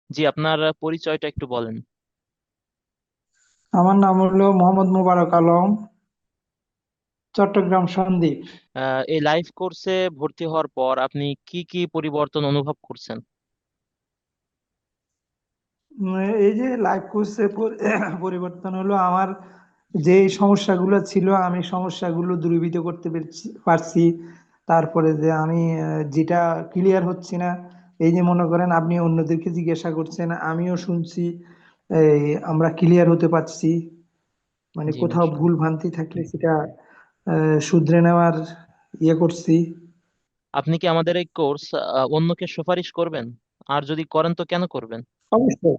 জি, আপনার পরিচয়টা একটু বলেন। আমার নাম হলো মোহাম্মদ মোবারক আলম, চট্টগ্রাম সন্দ্বীপ। এই লাইফ কোর্সে ভর্তি হওয়ার পর আপনি কি কি পরিবর্তন অনুভব করছেন? এই যে লাইফ কোর্সে পরিবর্তন হলো আমার, যে সমস্যাগুলো ছিল আমি সমস্যাগুলো দূরীভূত করতে পারছি। তারপরে যে আমি যেটা ক্লিয়ার হচ্ছে না, এই যে মনে করেন আপনি অন্যদেরকে জিজ্ঞাসা করছেন, আমিও শুনছি। এই আমরা ক্লিয়ার হতে পারছি, মানে জি, কোথাও মাশাআল্লাহ। ভুল ভ্রান্তি থাকলে সেটা শুধরে নেওয়ার ইয়ে করছি। আপনি কি আমাদের এই কোর্স অন্যকে সুপারিশ করবেন? আর যদি করেন তো কেন করবেন? অবশ্যই,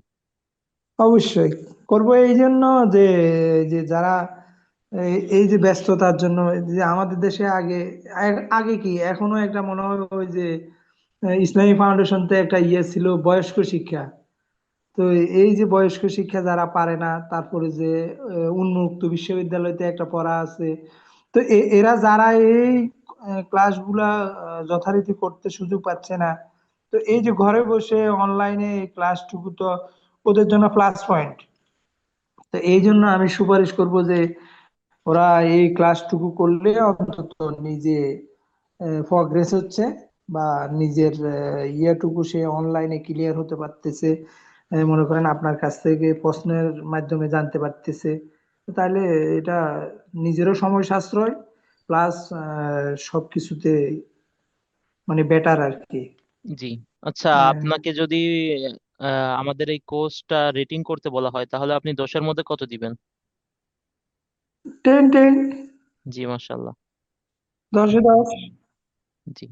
অবশ্যই করব। এই জন্য যে যে যারা এই যে ব্যস্ততার জন্য, যে আমাদের দেশে আগে আগে কি এখনো একটা মনে হয় ওই যে ইসলামী ফাউন্ডেশনতে একটা ইয়ে ছিল বয়স্ক শিক্ষা। তো এই যে বয়স্ক শিক্ষা যারা পারে না, তারপরে যে উন্মুক্ত বিশ্ববিদ্যালয়তে একটা পড়া আছে। তো এরা যারা এই ক্লাসগুলা যথারীতি করতে সুযোগ পাচ্ছে না, তো এই যে ঘরে বসে অনলাইনে এই ক্লাসটুকু তো ওদের জন্য প্লাস পয়েন্ট। তো এই জন্য আমি সুপারিশ করব যে ওরা এই ক্লাসটুকু করলে অন্তত নিজে প্রগ্রেস হচ্ছে, বা নিজের ইয়েটুকু সে অনলাইনে ক্লিয়ার হতে পারতেছে। মনে করেন আপনার কাছ থেকে প্রশ্নের মাধ্যমে জানতে পারতেছে। তাহলে এটা নিজেরও সময় সাশ্রয়, প্লাস সবকিছুতে মানে বেটার আর কি। জি। আচ্ছা, আহ, আপনাকে যদি আমাদের এই কোর্সটা রেটিং করতে বলা হয় তাহলে আপনি 10-এর মধ্যে কত দিবেন? 10 10, জি, মাশাআল্লাহ। 10-এ 10। জি।